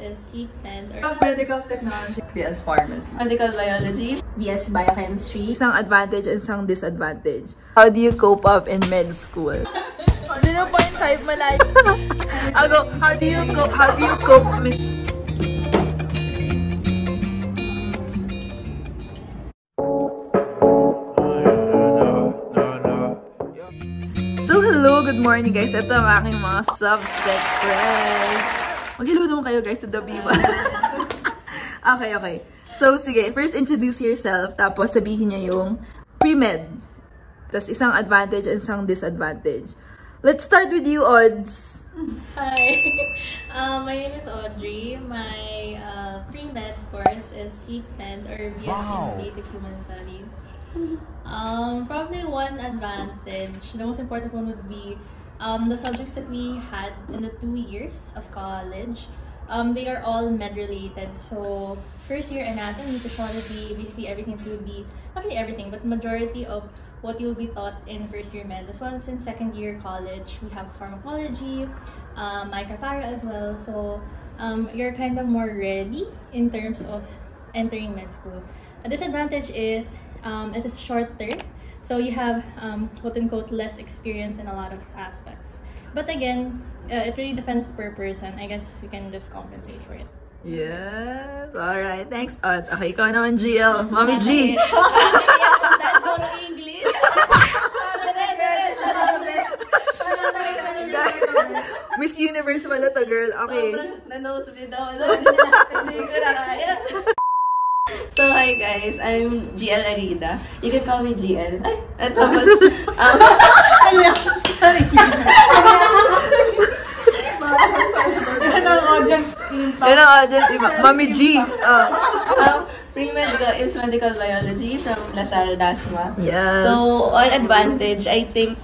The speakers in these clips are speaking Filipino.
is Sequent or Medical Technology, BS Pharmacy, Medical Biology, BS Biochemistry. isang advantage and isang disadvantage. How do you cope up in med school? 0.5 malayo. Ako, how do you cope, Miss? So, hello, good morning guys. Ito ang aking mga subsec friends. Mag-hello naman kayo guys sa W1. Okay. So, sige, first introduce yourself, tapos sabihin niya yung pre-med. Tapos isang advantage and isang disadvantage. Let's start with you, Odds. Hi, my name is Audrey. My pre-med course is Sequent or BS Basic Human Studies. Probably one advantage, the most important one would be the subjects that we had in the 2 years of college. They are all med-related. So, first year anatomy, physiology, basically everything will be, not really everything, but majority of what you will be taught in first year med. As well as in second year college, we have pharmacology, micropara as well. So, you're kind of more ready in terms of entering med school. A disadvantage is it is shorter, so you have quote-unquote less experience in a lot of aspects. But again, it really depends per person. I guess you can just compensate for it. Yes. Alright. Thanks, Odds. Okay, ikaw naman, GL. Mommy G. English. Miss Universe pala to, girl. Okay. Na-nosebleed ako. Hindi ko na kaya. So, hi guys, I'm GL Arida. You can call me GL. Ay, at tapos, sorry. Yan ang audience impact. Yan ang audience impact. Mami G. Pre-med ko is Medical Biology from LaSalle Dasma. Yes. So, all advantage, I think,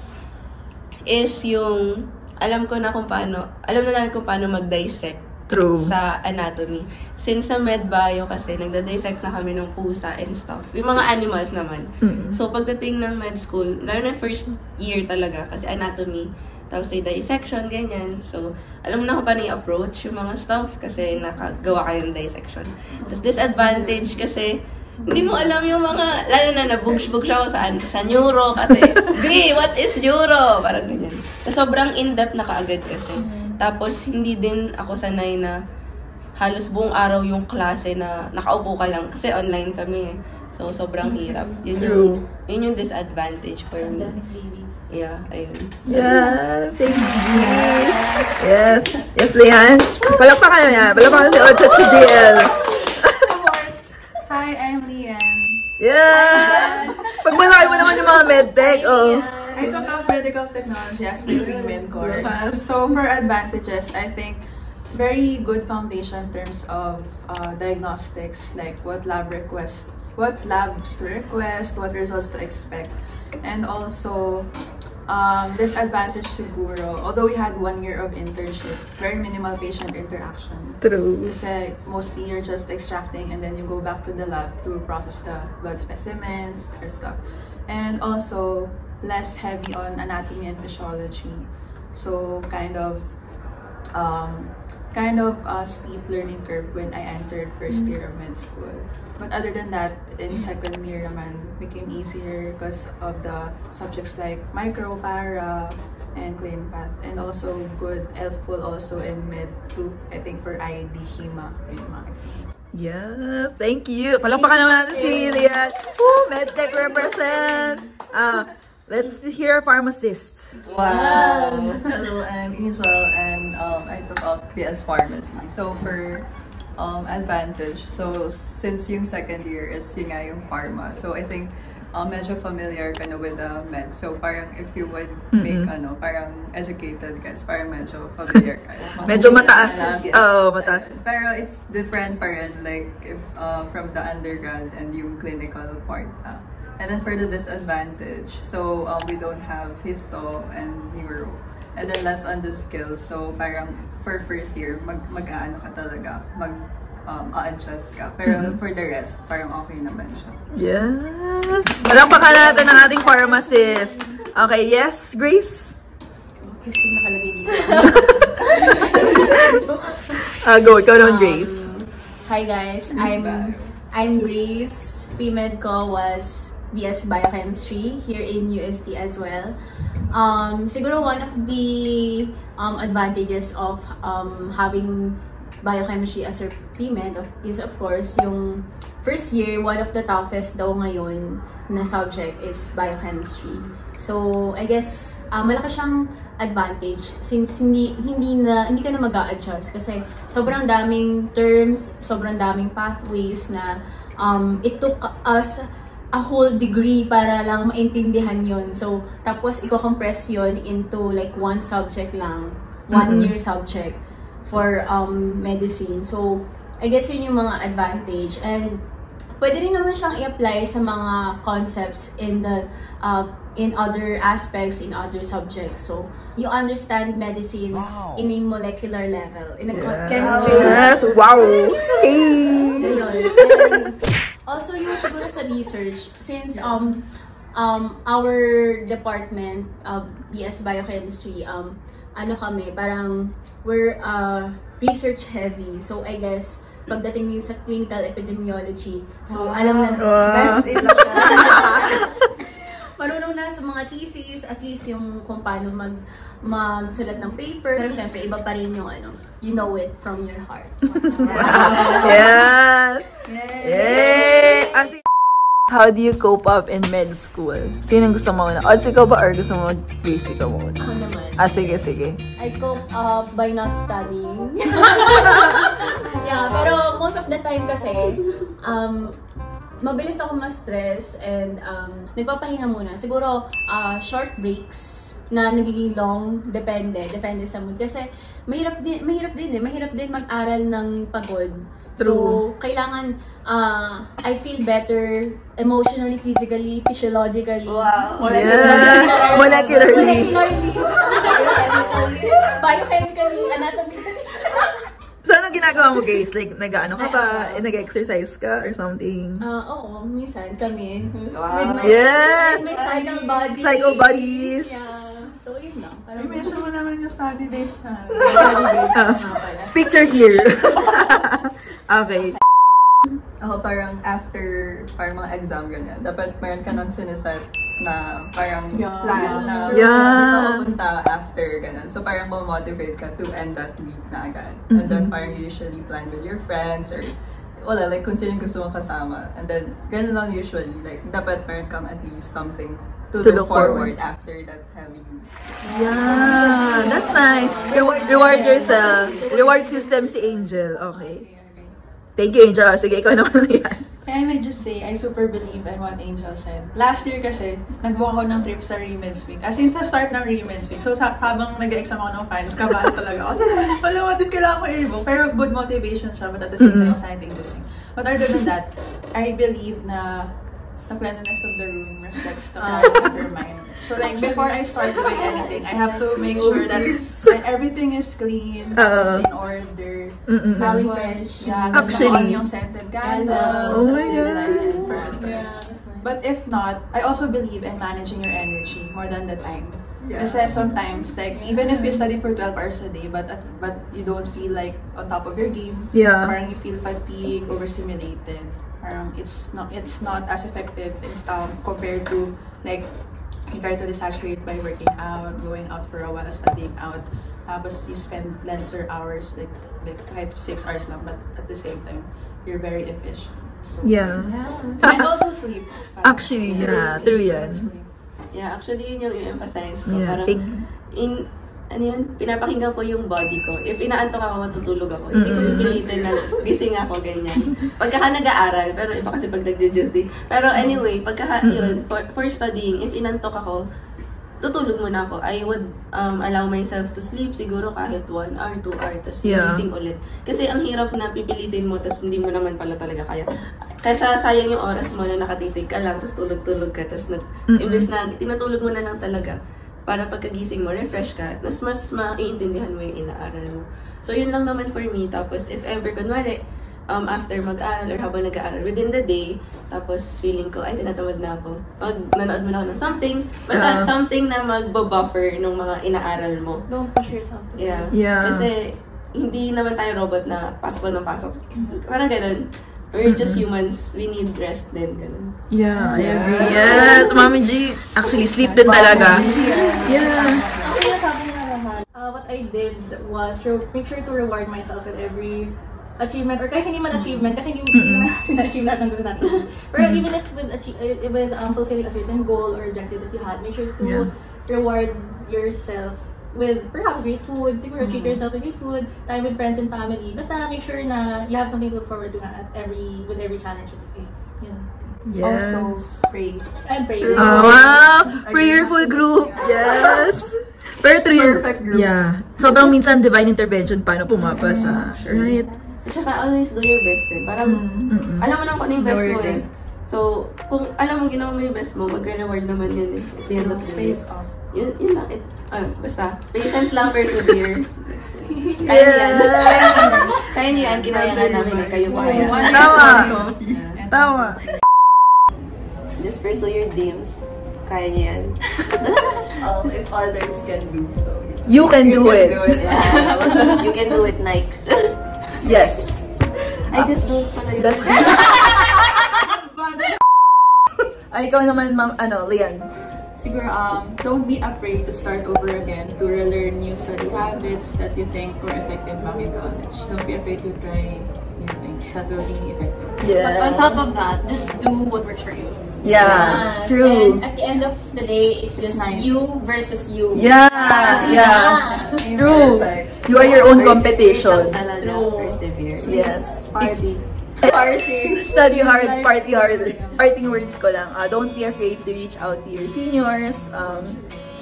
is yung, alam na namin kung paano mag-dissect. True. Sa anatomy. Since sa med bio kasi, nagda-dissect na kami ng pusa and stuff. Yung mga animals naman. So, pagdating ng med school, lalo na first year talaga, kasi anatomy, tapos yung dissection, ganyan. So, alam mo na kung paano i-approach yung mga stuff kasi nakagawa kayo ng dissection. Tapos, disadvantage kasi, hindi mo alam yung mga, lalo na nabugs-bugs ako sa neuro kasi, B, what is neuro? Parang ganyan. Tapos, sobrang in-depth na kaagad kasi. Tapos, hindi din ako sanay na halos buong araw yung klase na nakaupo ka lang. Kasi online kami eh. So, sobrang hirap. Yun yung disadvantage for me. Yeah, ayun. Yes, thank you. Yes. Yes, Lian. Palakpakan niya. Palakpakan si Odds at si GL. Hi, I'm Lian. Yeah. Pag malaki mo naman yung mga medtech, oh. I took out medical technology as my pre-med course. So for advantages, I think very good foundation in terms of diagnostics, like what labs to request, what results to expect, and also disadvantage siguro. Although we had 1 year of internship, very minimal patient interaction. True. Kasi mostly you're just extracting and then you go back to the lab to process the blood specimens or stuff, and also less heavy on anatomy and physiology. So kind of a steep learning curve when I entered first year of med school. But other than that, in second year naman became easier because of the subjects like micro, para, and clin path, and also helpful also in med too. I think for IED, HEMA, yun mga. Yeah, thank you. Palakpakan naman natin si Lian. Woo, medtech represent. Let's hear a pharmacist. Wow! Hello, I'm Hazel and I took out BS Pharmacy. So for advantage, so since yung second year is yung nga yung pharma, so I think medyo familiar ka na with the med. So parang if you would make parang educated guys, parang medyo familiar ka. Medyo mataas. Oh, mataas. Pero it's different pa rin, like if from the undergrad and yung clinical part. And then for the disadvantage, so we don't have histo and neuro. And then less on the skills. So parang for first year, mag-aano ka talaga, a-adjust ka. Pero for the rest, parang okay naman siya. Yes! Palakpakan natin ang ating pharmacist. Okay, yes, Grace? Christine nakalagay dito. Go, ikaw naman, Grace. Hi guys, I'm Grace. Pre-med ko was BS Biochemistry here in UST as well. Siguro one of the advantages of having biochemistry as a pre-med is of course yung first year, one of the toughest daw ngayon na subject is biochemistry. So, I guess malaki siyang advantage since hindi ka na mag-a-adjust kasi sobrang daming terms, sobrang daming pathways na it took us a whole degree para lang maintindihan yon. So, tapos i-compress yon into like one subject lang, one year subject for medicine. So, I guess yun yung mga advantage. And pwede rin naman siyang i-apply sa mga concepts in other aspects, in other subjects. So, you understand medicine in a molecular level, in a chemistry level. Yes, wow! Hey! And also, yung siguro sa research, since our department, BS Biochemistry, parang we're research heavy. So, I guess, pagdating din sa clinical epidemiology, so alam na Best in marunong na sa mga thesis, at least yung kung paano magsulat ng paper. Pero syempre, iba pa rin yung you know it from your heart. Yes! Yay! How do you cope up in med school? Sinong gusto mo muna? Odds, ikaw ba or gusto mo Grace, ikaw muna? Ako naman. Sige. I cope up by not studying. Yeah, pero most of the time kasi, mabilis ako ma-stress and nagpapahinga muna. Siguro, short breaks na nagiging long, depende sa mood. Kasi mahirap din mag-aral ng pagod. True. So, kailangan I feel better emotionally, physically, physiologically. Wow. Molecularly. Biochemically, anatomically. So, ano ginagawa mo, Grace? Like, nag-ano ka ba? Nag-exercise ka or something? Oo, minsan kami. Wow. Yes! With my cycle buddies. Cycle buddies. Yeah. So, yun lang. Parang I-mention mo naman yung study dates na. Picture here. Okay. Ako parang after parang mga exam ganyan, dapat meron ka nang siniset na parang plan na dito ka punta after ganun. So parang mo-motivate ka to end that week na agad. And then parang you usually plan with your friends or wala, like kung sino gusto mong kasama. And then ganun lang usually, like dapat meron kang at least something to look forward after that heavy week. Yeah, that's nice. Reward yourself. Reward system si Angel. Okay. Thank you, Angel. Sige, ikaw naman yan. Can I just say, I super believe in what Angel said. Last year kasi, nag-book ako ng trip sa Remeds Week. As in, sa start ng Remeds Week. So, habang nag-exam ako ng finals, kabahan talaga ako. Kasi, wala motive kailangan ko i-rebook. Pero good motivation siya, but at the same time, exciting doing. But other than that, I believe na the cleanliness of the room reflects the quality of your mind. So like before I start doing anything, I have to make sure that everything is clean, in order, smelling fresh. Yeah, actually, yung scented candles. Oh my God. Yeah. But if not, I also believe in managing your energy more than the time. Yeah. Kasi sometimes, like even if you study for 12 hours a day, but you don't feel like on top of your game, parang you feel fatigued, overstimulated. Parang it's not as effective compared to like you try to desaturate by working out, going out for a while, studying out. Tapos you spend lesser hours, like kahit 6 hours lang, but at the same time, you're very efficient. So, and also sleep. Actually, true yan. Yeah, actually yun yung i-emphasize ko. Yeah, Parang, pinapakinggan ko yung body ko. If inaantok ako, matutulog ako. Hindi ko pipilitin na gising ako, ganyan. Pagka nag-aaral, pero iba kasi pag nag-duty. Pero anyway, yun, for studying, if inantok ako, tutulog muna ako. I would allow myself to sleep siguro kahit 1 hour, 2 hours, tapos gising ulit. Kasi ang hirap na pipilitin mo, tapos hindi mo naman pala talaga kaya. Kaysa sayang yung oras mo na nakatitig ka lang, tapos tulog-tulog ka, tapos imbes na tinatulog mo na lang talaga. Para pagkagising mo, refresh ka, mas maiintindihan mo yung inaaral mo. So, yun lang naman for me. Tapos, if ever, kunwari, after mag-aral or habang nag-aaral, within the day, tapos feeling ko, ay, tinatamad na ako. Nanood mo na ako ng something, basta something na mag-buffer ng mga inaaral mo. Don't push yourself. Yeah. Yeah. Kasi, hindi naman tayo robot na pasok ng pasok. Parang ganun. We're just humans. We need rest din. Ganun. Yeah, I agree. Yes, Mami G. Actually, sleep din talaga. Yeah. What I did was make sure to reward myself with every achievement, or kahit hindi man achievement, kasi hindi natin na-achieve lahat ng gusto natin. Pero even if with fulfilling a certain goal or objective that you had, make sure to reward yourself with perhaps great food, siguro treat yourself with great food, time with friends and family. Basta make sure na you have something to look forward to with every challenge that you face. Yeah. Yes. Also, pray. And pray. Oh, wow! Prayerful group! Yes! Pero through Perfect group. Yeah. Sobrang minsan divine intervention paano pumapasa. Right? At saka always do your best din. Parang, alam mo na kung ano yung best mo eh. So, kung alam mo ginawa mo yung best mo, magre-reward naman yun eh. At the end of the day. Yun lang. Basta, patience lang, persevere. Kaya yan. Kaya niyo yan, ginaya nga namin eh. Kayo pa kaya. Tama! Tama! Just pursue your dreams. Kaya niyo yan. If others can do so. You can do it. Yeah. You can do it, Nike. Yes. I just do it pala yun. That's Ay, ikaw naman, Ma'am, Lian. Siguro, don't be afraid to start over again, to relearn new study habits that you think were effective back in college. Don't be afraid to try new things that will be effective. But on top of that, just do what works for you. Yeah, Yes. true. And at the end of the day, it's just you versus you. Yeah, true. You are your own competition. Persevere. Yes. Party. Study hard, party harder. Parting words ko lang, don't be afraid to reach out to your seniors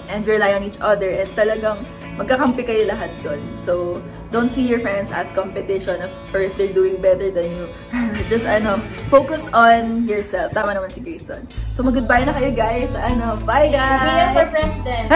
and rely on each other, and talagang magkakampi kayo lahat doon. So, don't see your friends as competition or if they're doing better than you. Just focus on yourself. Tama naman si Grayson. So, mag-goodbye na kayo guys. Bye guys! We are for president.